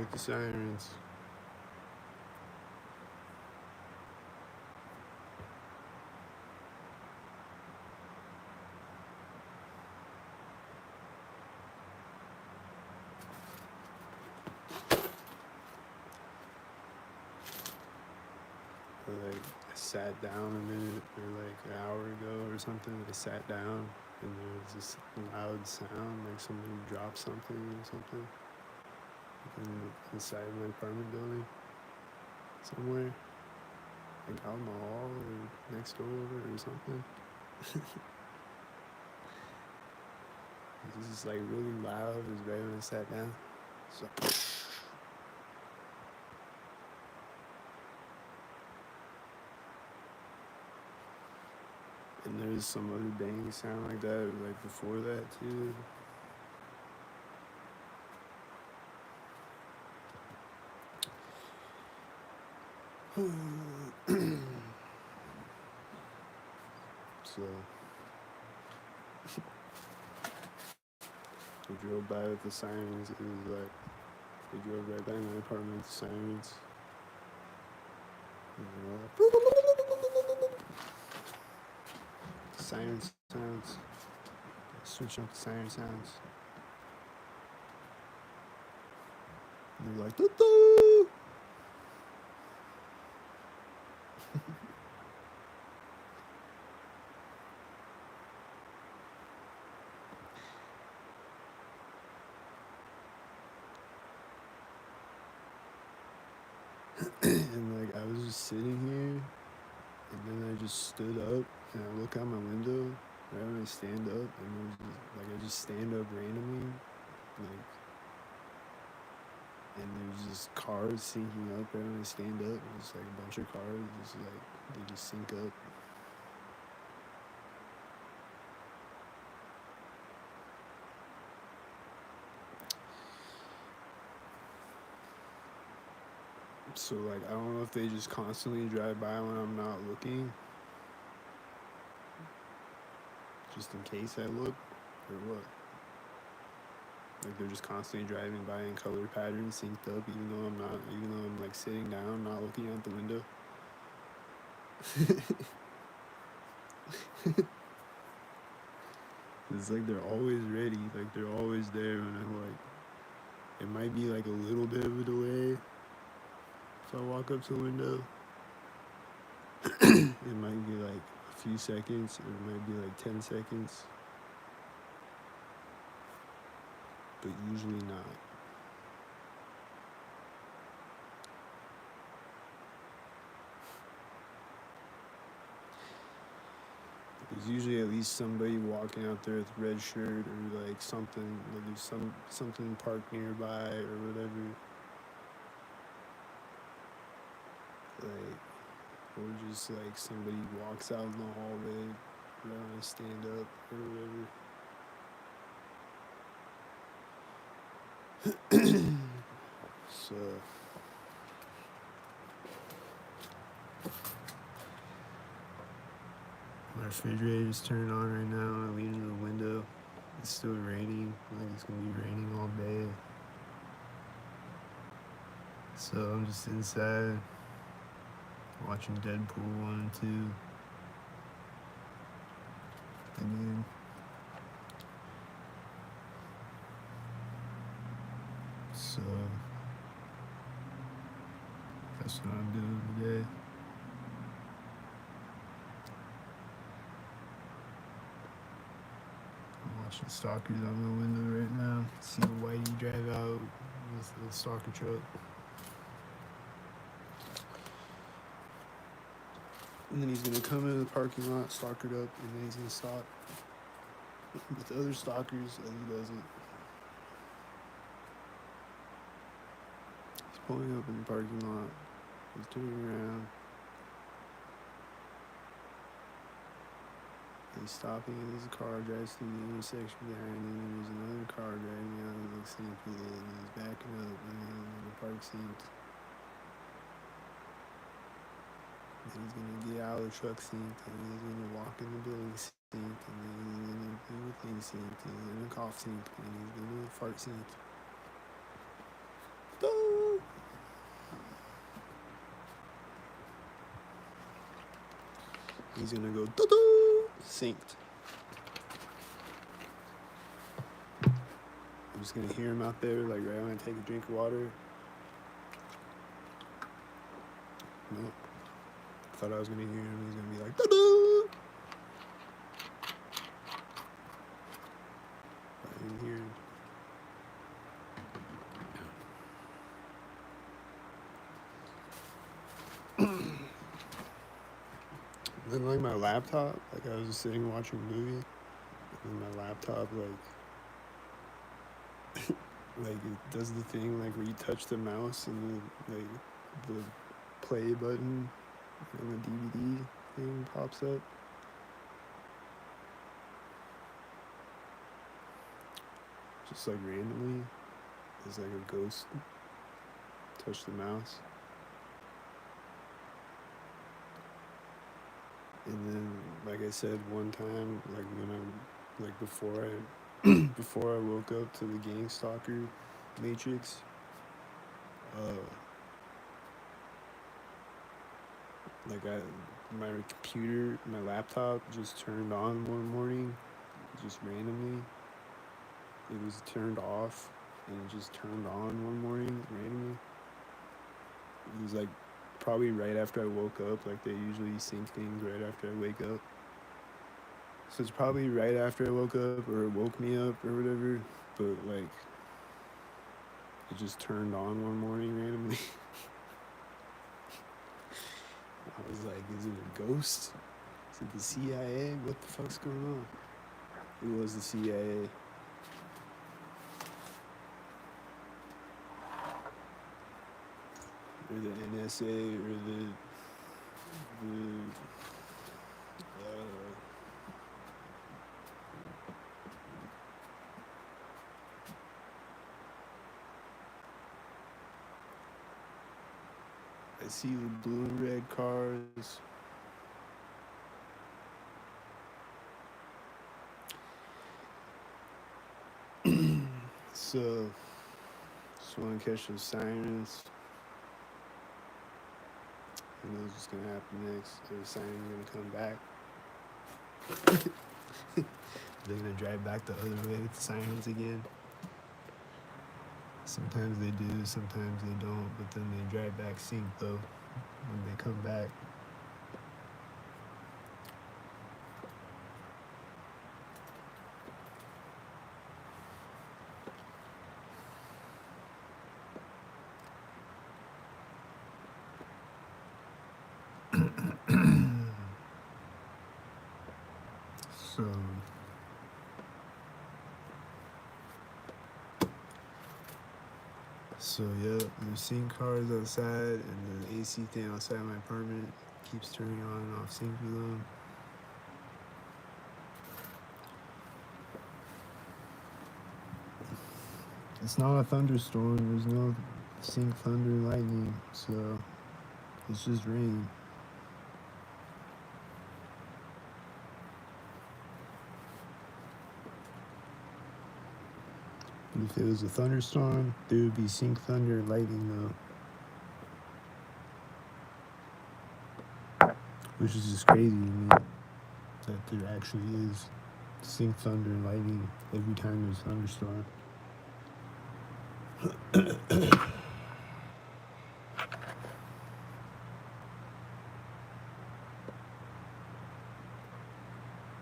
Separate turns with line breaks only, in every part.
like the sirens. Like I sat down a minute or like an hour ago or something. I sat down and there was this loud sound, like somebody dropped something or something inside my apartment building somewhere, like out in the hall or next door or something. It was just like really loud. It was right when I sat down. So and there was some other bang sound like that, like before that too. So we drove by with the sirens. It was like we drove right by my apartment with the sirens. Siren sounds. Switch up the siren sounds. And they're like, doo-doo! And like I was just sitting here, and then I just stood up and I look out my window. Right when I stand up, and there's just, like I just stand up randomly, like, and there's just cars syncing up right when I stand up. It's like a bunch of cars, just like they just sync up. So like I don't know if they just constantly drive by when I'm not looking, just in case I look, or what. Like they're just constantly driving by in color patterns synced up, even though I'm not, even though I'm like sitting down, not looking out the window. It's like they're always ready, like they're always there when I'm like, it might be like a little bit of a delay if I walk up to the window. It might be like a few seconds, or it might be like 10 seconds, but usually not. There's usually at least somebody walking out there with a red shirt or like something. Like there's something parked nearby or whatever. Like, or just like somebody walks out in the hallway right when I stand up or whatever. So my refrigerator's turned on right now. I lean into the window. It's still raining. Like it's gonna be raining all day. So I'm just inside watching Deadpool 1 and 2 again. So that's what I'm doing today. I'm watching stalkers out my window right now. See the whitey drive out with the stalker truck. And then he's gonna come into the parking lot, stalk it up, and then he's gonna stop with the other stalkers as he does it. He's pulling up in the parking lot. He's turning around. He's stopping, and there's a car drives through the intersection behind him, and there's another car driving out of the same field, and he's backing up, and the park synced. And he's gonna get out of the truck synced, and he's gonna walk in the building synced, and then he's gonna do the thing synced, and he's gonna cough synced, and he's gonna fart synced. He's gonna go synced. I'm just gonna hear him out there, like right when I take a drink of water. Nope. Thought I was gonna hear him. He's gonna be like, doo-doo! I didn't hear him. Then like my laptop, like I was just sitting watching a movie, and my laptop like it does the thing like where you touch the mouse and the play button and the DVD thing pops up. Just like randomly, there's like a ghost touch the mouse. And then, like I said, one time, like when I'm, like before I woke up to the Gang Stalker Matrix, my computer, my laptop just turned on one morning, just randomly. It was turned off, and it just turned on one morning randomly. It was like probably right after I woke up, like they usually sync things right after I wake up. So it's probably right after I woke up or it woke me up or whatever, but like it just turned on one morning randomly. I was like, is it a ghost? Is it the CIA? What the fuck's going on? It was the CIA. Or the NSA or the I see the blue and red cars. So, just want to catch those sirens. Who knows what's gonna happen next? Are the sirens gonna come back? They're gonna drive back the other way with the sirens again. Sometimes they do, sometimes they don't, but then they drive back sync though when they come back. So yeah, there's sync cars outside, and the AC thing outside my apartment keeps turning on and off sync for them. It's not a thunderstorm. There's no sync thunder lightning, so it's just rain. But if it was a thunderstorm, there would be sync thunder and lightning though. Which is just crazy to me that there actually is sync thunder and lightning every time there's a thunderstorm.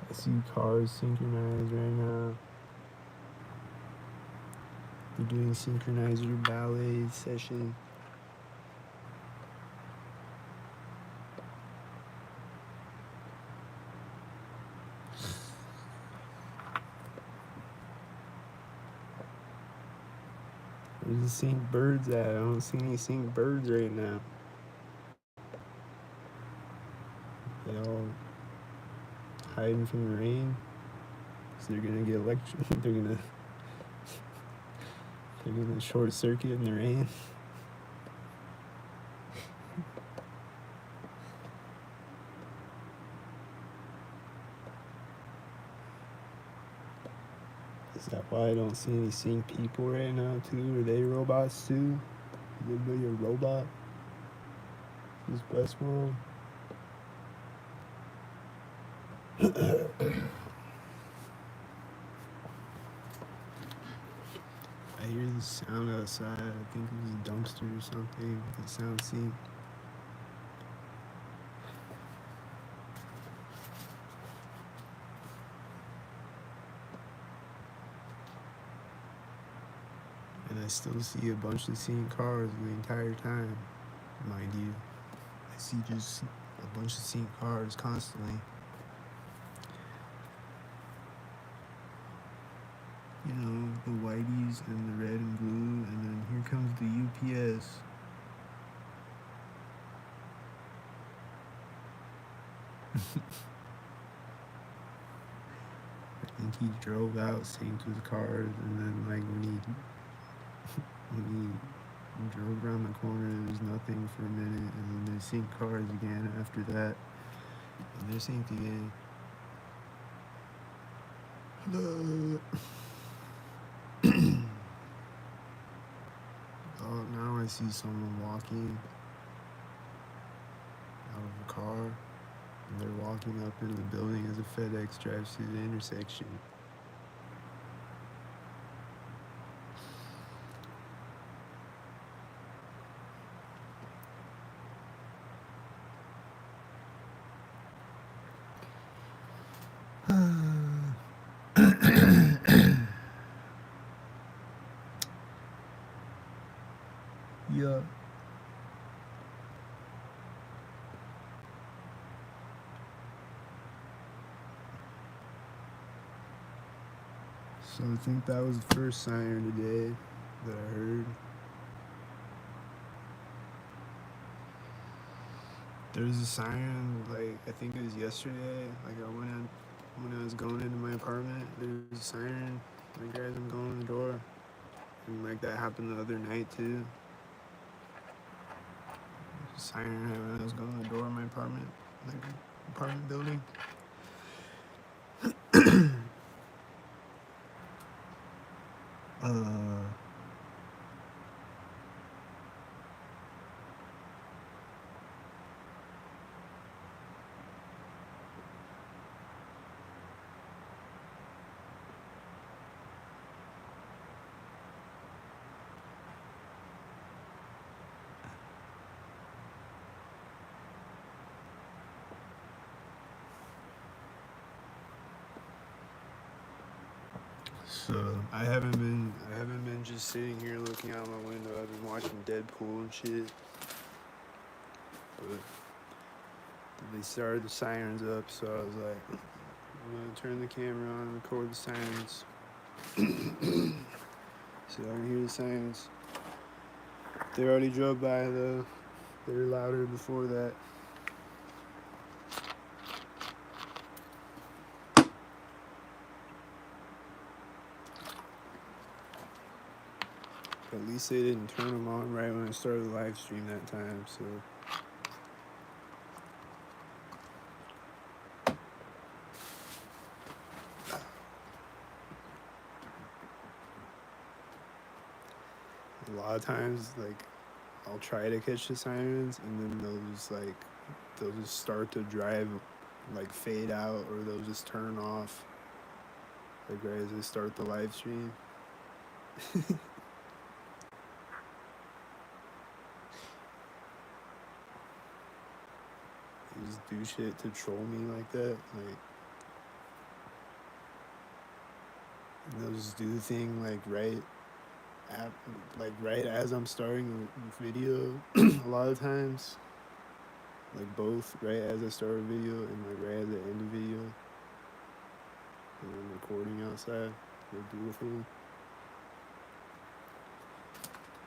I see cars synchronized right now. We're doing synchronizer ballet session. Where's the sync birds at? I don't see any sync birds right now. They all hiding from the rain. So they're gonna get they're gonna short circuit in the rain. Is that why I don't see any sync people right now too? Are they robots too? You didn't know you're a robot? This Westworld? I hear the sound outside. I think it was a dumpster or something. The sound scene. And I still see a bunch of seen cars the entire time, mind you. I see just a bunch of seen cars constantly. You know, the whiteys and the red and blue, and then here comes the UPS. I think he drove out, synced his cars, and then like when he drove around the corner, there was nothing for a minute, and then they synced cars again after that, and they're synced again. Oh, now I see someone walking out of a car, and they're walking up into the building as a FedEx drives through the intersection. Yeah. So I think that was the first siren today that I heard. There was a siren, like, I think it was yesterday. Like, when I was going into my apartment, there was a siren. Like, as I'm going in the door. And, like, that happened the other night, too. A siren when I was going in the door of my apartment, like, apartment building. So I haven't been just sitting here looking out my window. I've been watching Deadpool and shit. But they started the sirens up, so I was like, I'm gonna turn the camera on and record the sirens. So I can hear the sirens. They already drove by though. They were louder before that. At least they didn't turn them on right when I started the live stream that time, so. A lot of times, like, I'll try to catch the sirens, and then they'll just start to drive, like, fade out, or they'll just turn off, like, right as they start the live stream. They just do shit to troll me like that, like, and they'll just do the thing, like, right as I'm starting the video, a lot of times, like, both right as I start a video and like right at the end of the video, and I'm recording outside, they'll do the thing.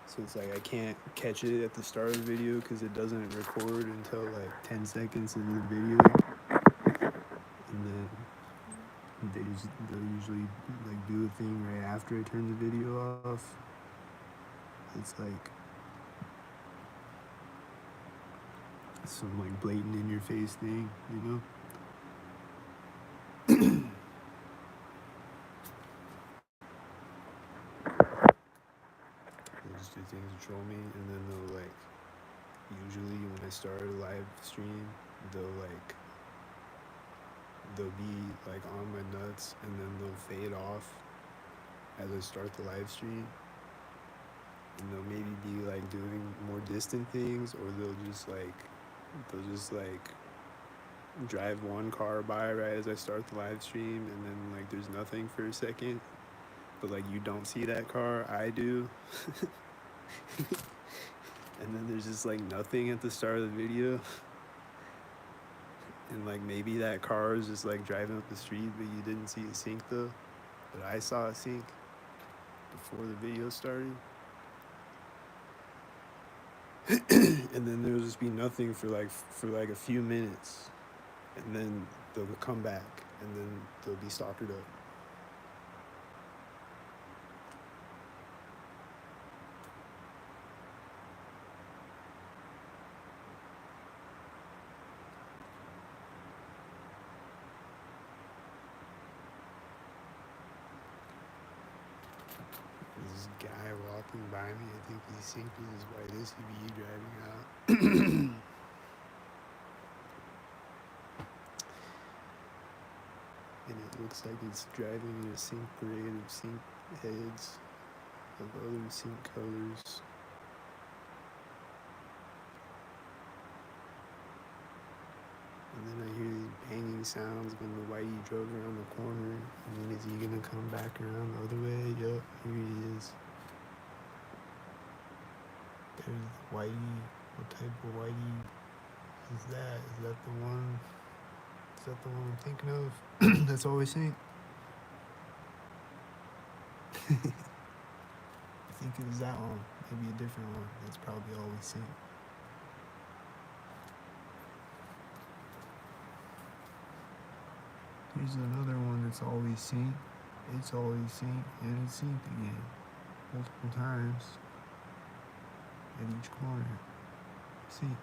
So it's like I can't catch it at the start of the video because it doesn't record until like 10 seconds into the video, and then they'll usually like do a thing right after I turn the video off. It's like some like blatant in your face thing, you know? just do things to troll me, and then they'll like, usually when I start a live stream, they'll be like on my nuts, and then they'll fade off as I start the live stream, and they'll maybe be like doing more distant things, or they'll just like drive one car by right as I start the live stream, and then like there's nothing for a second, but like you don't see that car, I do. And then there's just like nothing at the start of the video, and like maybe that car is just like driving up the street, but you didn't see it sink though, but I saw it sink before the video started. And then there'll just be nothing for like a few minutes, and then they'll come back, and then they'll be stalkered up. This guy walking by me, I think he's synced with his white SUV driving out. And it looks like it's driving in a sync parade of sync heads of other sync colors. And then I hear these banging sounds when the whitey drove around the corner. And then is he gonna come back around the other way? Yup, here he is. There's the whitey. What type of whitey is that? Is that the one? Is that the one I'm thinking of? That's always synced. I think it was that one. Maybe a different one. That's probably always synced. Here's another one that's always synced. It's always synced, and it's synced again. Multiple times. At each corner. See?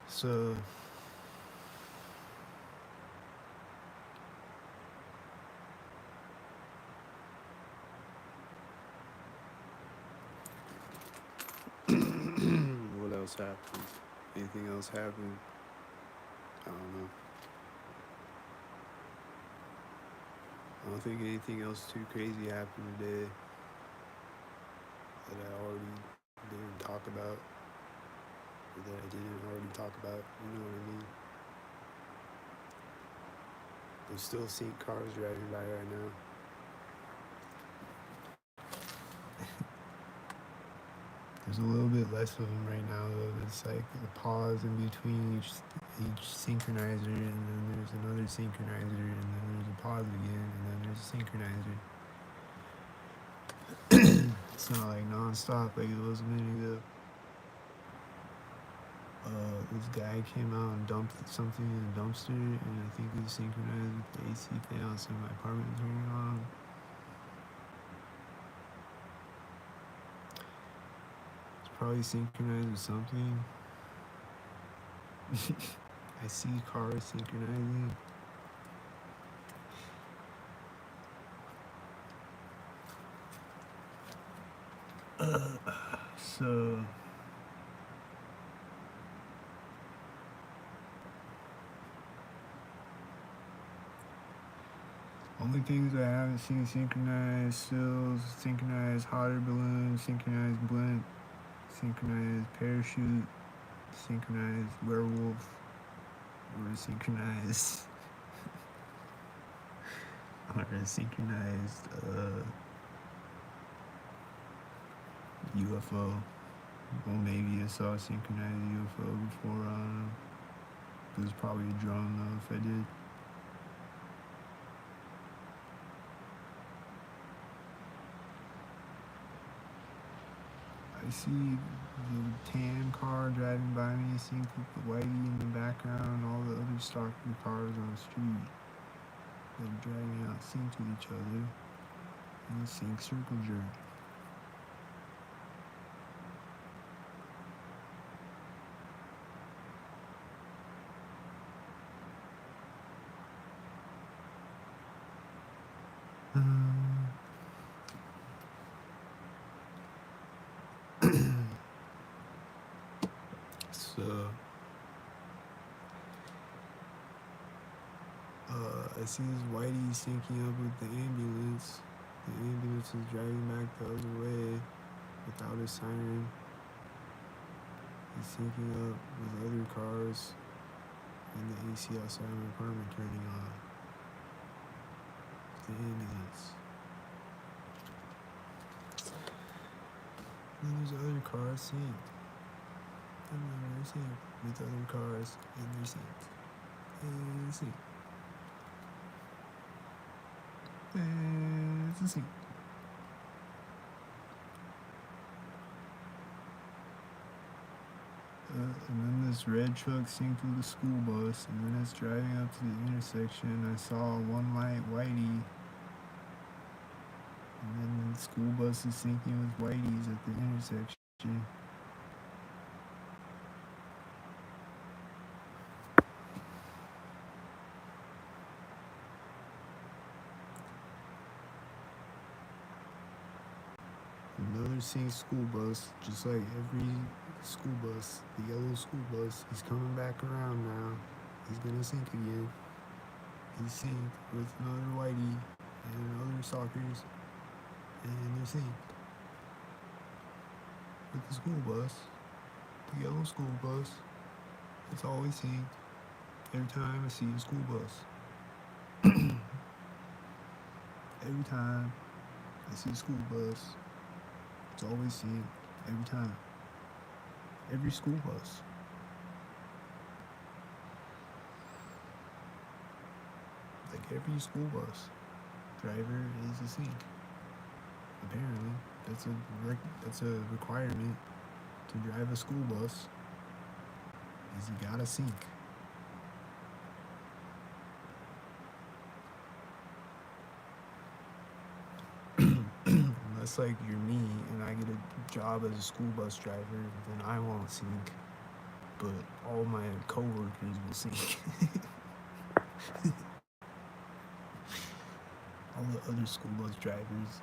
So what else happened? Anything else happened? I don't know. I don't think anything else too crazy happened today that I already didn't talk about, or that I didn't already talk about, you know what I mean? There's still sync cars driving by right now. There's a little bit less of them right now though. It's like a pause in between each synchronizer, and then there's another synchronizer, and then there's a pause again, and then there's a synchronizer. It's not like non-stop like it was a minute ago. This guy came out and dumped something in a dumpster, and I think it was synchronized with the AC fan outside my apartment turning on. It's probably synchronized with something. I see cars synchronizing. So only things I haven't seen synchronized: sills, synchronized hot air balloon, synchronized blimp, synchronized parachute, synchronized werewolf, or synchronized UFO. Well, maybe I saw a synchronized UFO before. It was probably a drone though if I did. I see the tan car driving by me, synced with the whitey in the background, all the other stalker cars on the street that are driving out synced with each other in a sync circle jerk. Um, so, I see this whitey syncing up with the ambulance. The ambulance is driving back the other way without a siren. He's syncing up with other cars and the AC outside my apartment turning on. The ambulance. And there's other cars synced. And then they're synced with other cars and they're synced. And synced. And it's a sync. And then this red truck synced with the school bus, and then it's driving up to the intersection. I saw one light whitey, and then the school bus is syncing with whiteys at the intersection. Another synced school bus, just like every school bus, the yellow school bus, he's coming back around now. He's gonna sync again. He's synced with another whitey and other stalkers, and they're synced with the school bus, the yellow school bus. It's always synced every time I see a school bus. Every time I see a school bus, it's always synced every time. Every school bus. Like every school bus driver is a sync. Apparently, that's a requirement to drive a school bus. Is you gotta sync. Unless like you're me and I get a job as a school bus driver, then I won't sync. But all my coworkers will sync. All the other school bus drivers.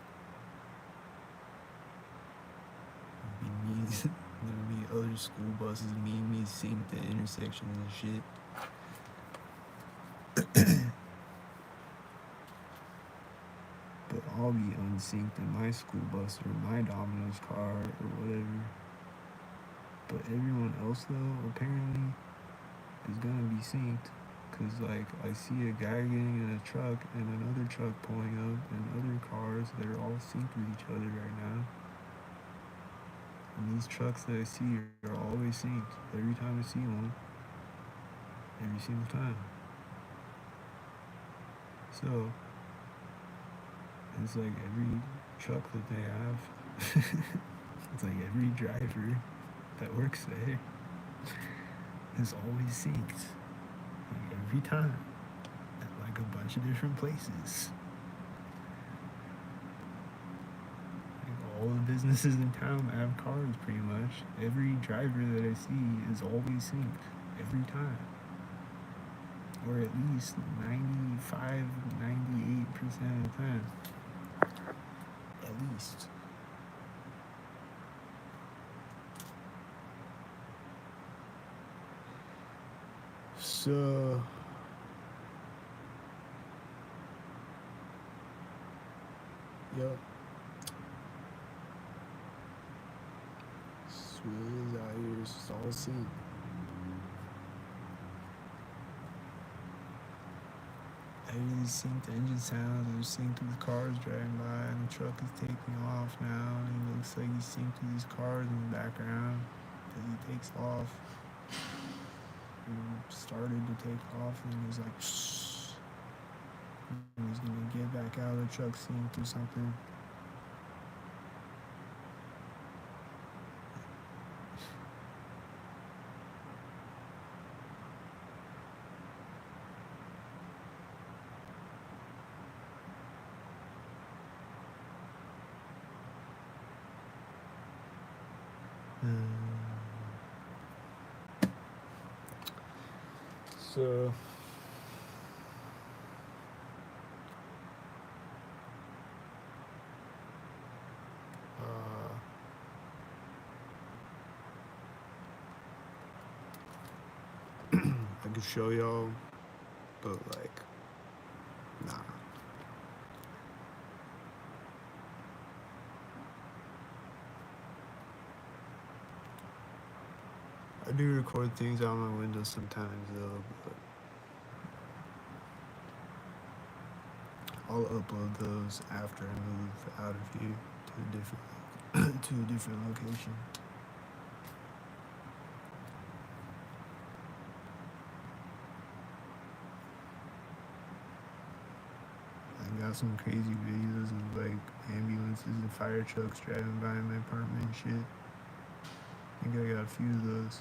There'll be other school buses, me sync the intersections and shit. But I'll be unsynced in my school bus or my Domino's car or whatever. But everyone else though, apparently, is gonna be synced. Cause like I see a guy getting in a truck and another truck pulling up and other cars that are all synced with each other right now. And these trucks that I see are always synced every time I see one. Every single time. So it's like every truck that they have, it's like every driver that works there is always synced. Like every time. At like a bunch of different places. All the businesses in town that have cars pretty much. Every driver that I see is always synced. Every time. Or at least 95, 98% of the time. At least. So yep. Swizz out here, it's just all synced. I really synced engine sounds, they're synced with cars driving by, and the truck is taking off now, and it looks like he's synced with these cars in the background as he takes off. He started to take off, and he was like, shh. And he's gonna get back out of the truck synced or something. So to show y'all, but like, nah. I do record things out my window sometimes though, but I'll upload those after I move out of here to a different to a different location. I got some crazy videos of like ambulances and fire trucks driving by my apartment and shit. I think I got a few of those.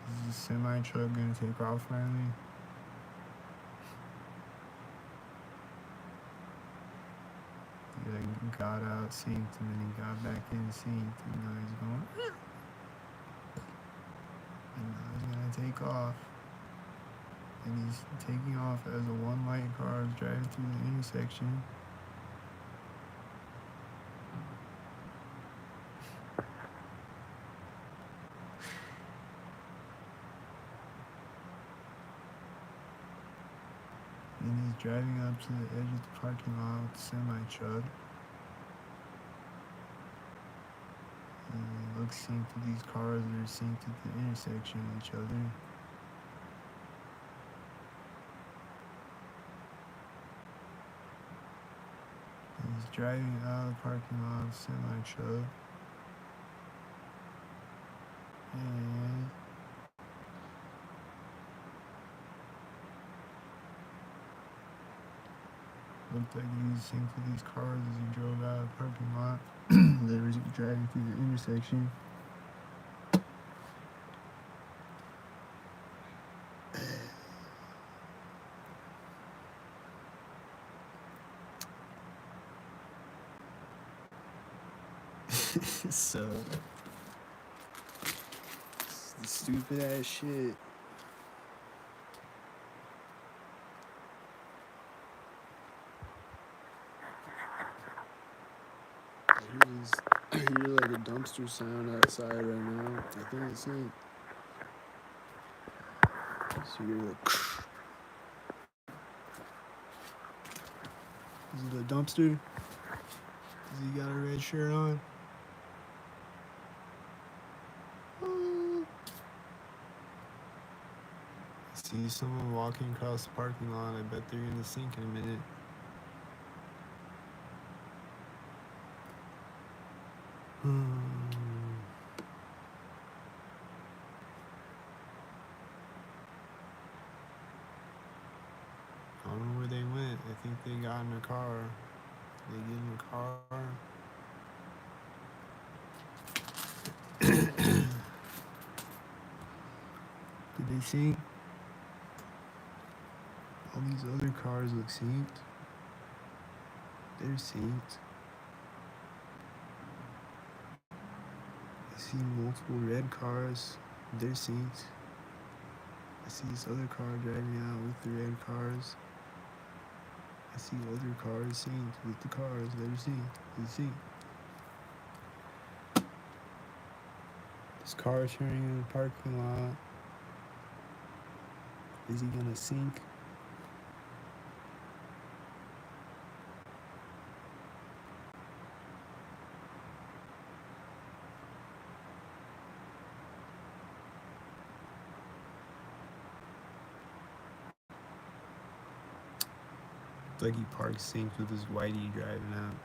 Is the semi truck gonna take off finally? He like got out synced and then he got back in synced and now he's going and now he's gonna take off. And he's taking off as a one light car is driving through the intersection. And he's driving up to the edge of the parking lot with the semi truck. And he looks synced with these cars that are synced at the intersection of each other. And he's driving out of the parking lot with the semi truck. And looked like he was synced with these cars as he drove out of the parking lot. They were driving through the intersection. So, stupid ass shit. I hear like a dumpster sound outside right now. I think it's synced. So you're like, is it a dumpster? Does he got a red shirt on? I see someone walking across the parking lot. I bet they're gonna sink in a minute. I don't know where they went. I think they got in a car. They get in a car. Did they sink? All these other cars look synced. They're synced. I see multiple red cars. They're synced. I see this other car driving out with the red cars. I see other cars synced with the cars that are synced. They're synced. This car turning in the parking lot. Is he gonna sink? It's like he parked synced with his whitey driving out.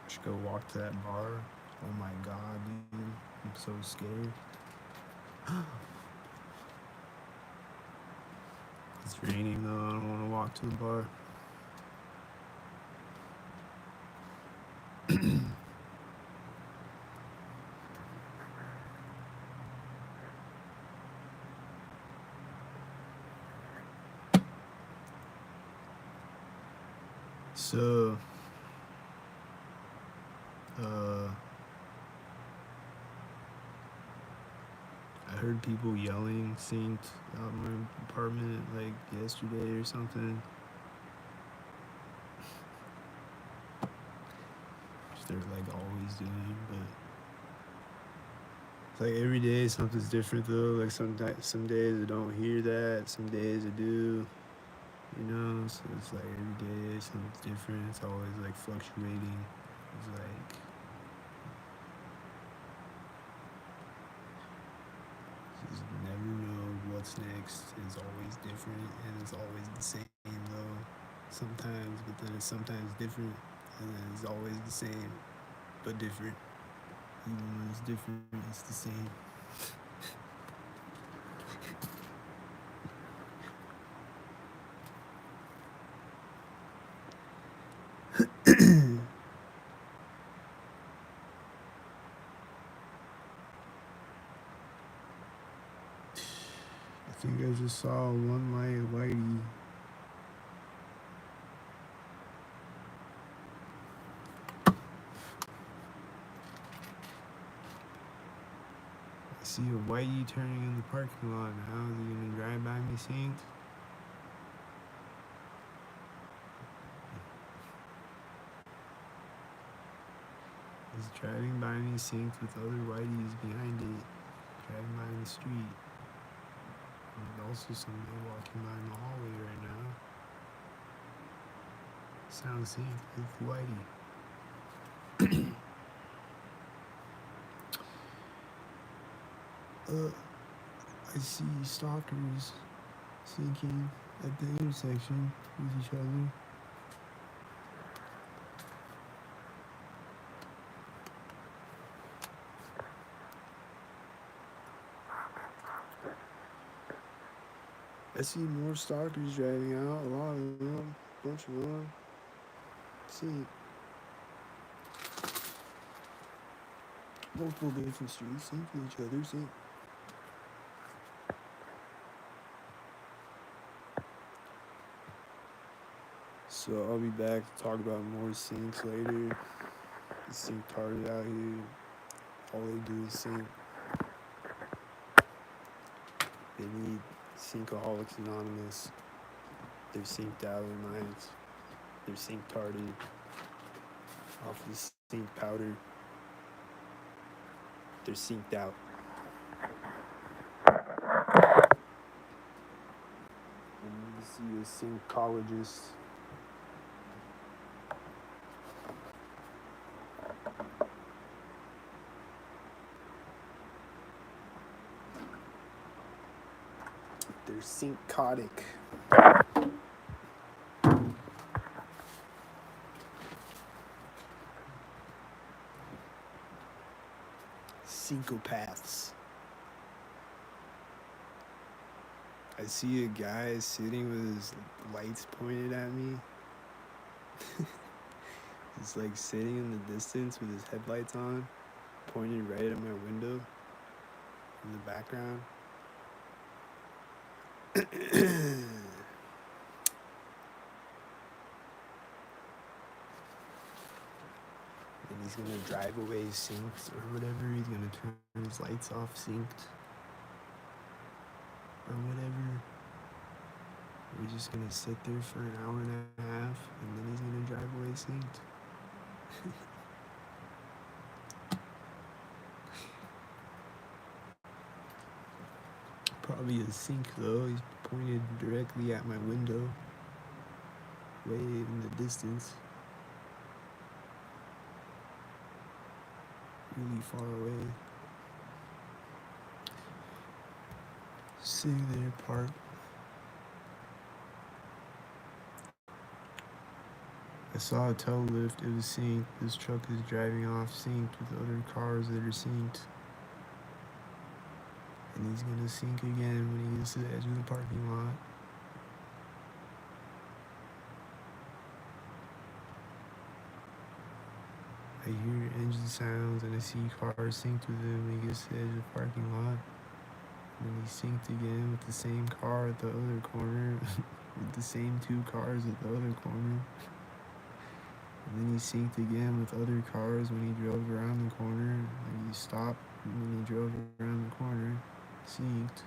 I should go walk to that bar. Oh my god, dude. I'm so scared. It's raining though. I don't want to walk to the bar. So, I heard people yelling synced out in my apartment like yesterday or something. he's doing, but it's like every day something's different though. Like some days I don't hear that, some days I do. You know, so it's like every day something's different. It's always like fluctuating. It's like just never know what's next. It's always different and it's always the same though. Sometimes, but then it's sometimes different and then it's always the same but different. Even when it's different, it's the same. I think I just saw one light whitey. I see a whitey turning in the parking lot now. Is he gonna drive by me synced? He's driving by me synced with other whiteys behind it. Driving by the street. And there's also somebody walking by in the hallway right now. Sound synced with whitey. I see stalkers syncing at the intersection with each other. I see more stalkers driving out, a lot of them, a bunch of them. See, multiple different streets syncing each other, see. So I'll be back to talk about more syncs later. The sync party out here, all they do is sync. They need Syncaholics Anonymous. They're synced out of their minds. They're sync tarded off the sync powder. They're synced out. And you see a syncologist. They're syncotic. Syncopaths. I see a guy sitting with his lights pointed at me. He's like sitting in the distance with his headlights on, pointed right at my window in the background. And he's gonna drive away synced or whatever. He's gonna turn his lights off synced or whatever. We're just gonna sit there for an hour and a half and then he's gonna drive away synced. Probably a sync though. He's pointed directly at my window, way in the distance, really far away. Sitting there parked. I saw a tow lift. It was synced. This truck is driving off synced with other cars that are synced. And he's gonna sync again when he gets to the edge of the parking lot. I hear engine sounds and I see cars synced with him when he gets to the edge of the parking lot. And then he synced again with the same car at the other corner, with the same two cars at the other corner. And then he synced again with other cars when he drove around the corner. And he stopped when he drove around the corner. Synced.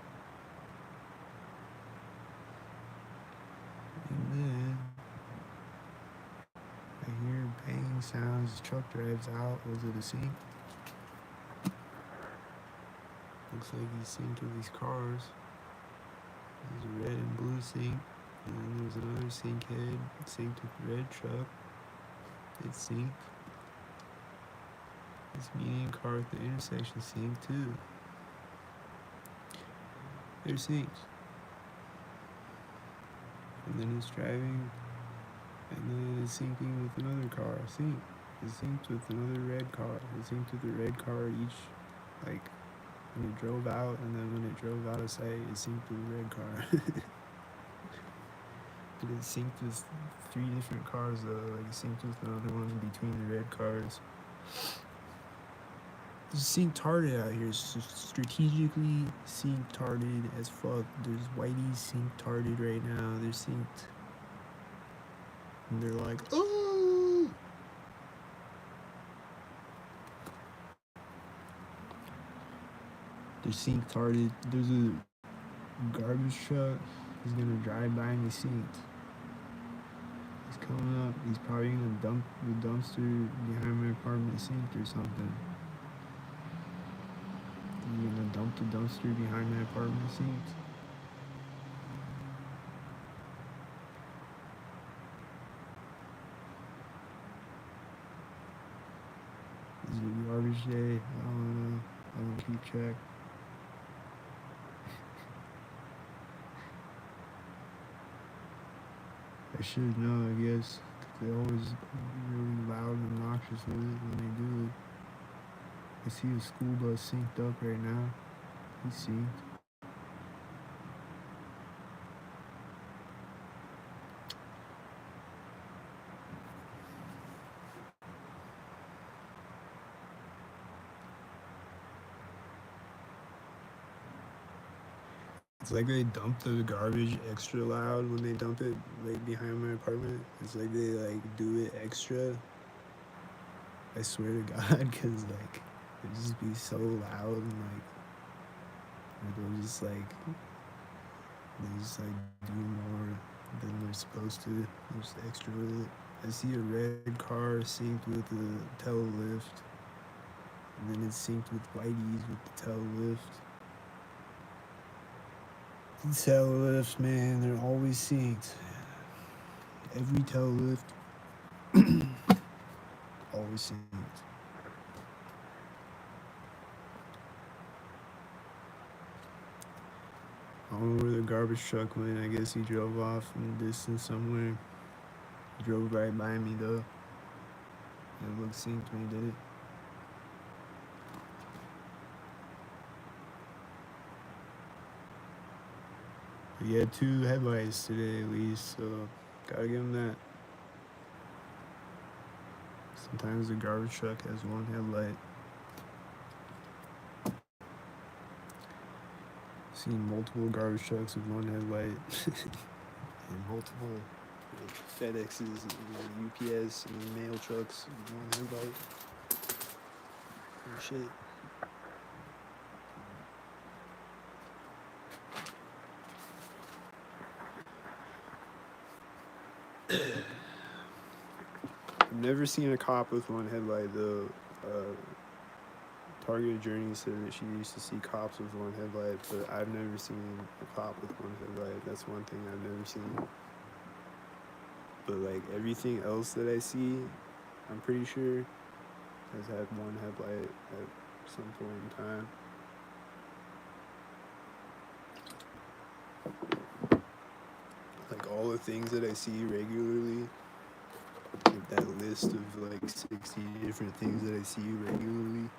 And then I hear bang sounds. His truck drives out over the sink. Looks like he's sinking these cars. There's a red and blue sink. And then there's another sink head. Synced with the red truck. It's synced. This median car at the intersection synced too. They're synced. And then it's driving. And then it's syncing with another car. Sync. It's synced with another red car. It's synced with the red car each, like, when it drove out, and then when it drove out of sight, it synced with the red car. But it synced with 3 different cars though. Like, it synced with another one between the red cars. It's sync-tarded out here. It's strategically sync-tarded as fuck. There's whiteys sync-tarded right now. They're synced. And they're like, oh! They're sync-tarded. There's a garbage truck. He's gonna drive by me synced. He's coming up. He's probably gonna dump the dumpster behind my apartment synced or something. He's gonna dump the dumpster behind my apartment synced. Is it a garbage day? I don't know. I don't keep track. I should know, I guess, because they're always really loud and obnoxious with it when they do it. I see a school bus synced up right now. He's synced. It's like they dump the garbage extra loud when they dump it like behind my apartment. It's like they like do it extra. I swear to God, because like it just be so loud and like they'll just like do more than they're supposed to. They're just extra with it. I see a red car synced with the tail lift, and then it's synced with whiteys with the tail lift. The tail lifts, man, they're always synced. Every tail lift, always synced. I don't know where the garbage truck went. I guess he drove off in the distance somewhere. He drove right by me though. It looked synced when he did it. He had 2 headlights today at least, so gotta give him that. Sometimes the garbage truck has 1 headlight. I've seen multiple garbage trucks with 1 headlight. And multiple FedExes and UPS and mail trucks with 1 headlight. Oh shit. I've never seen a cop with 1 headlight though. Targeted Journey said that she used to see cops with 1 headlight, but I've never seen a cop with 1 headlight. That's one thing I've never seen. But like everything else that I see, I'm pretty sure has had 1 headlight at some point in time. Like all the things that I see regularly, like that list of like 60 different things that I see regularly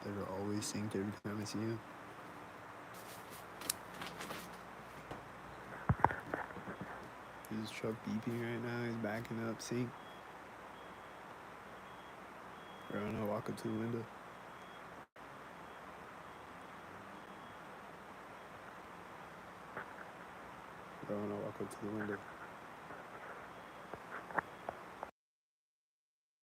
that are always synced every time I see them. Is his truck beeping right now? He's backing up, sync. Or I don't know, walk up to the window. Or I don't know, walk up to the window.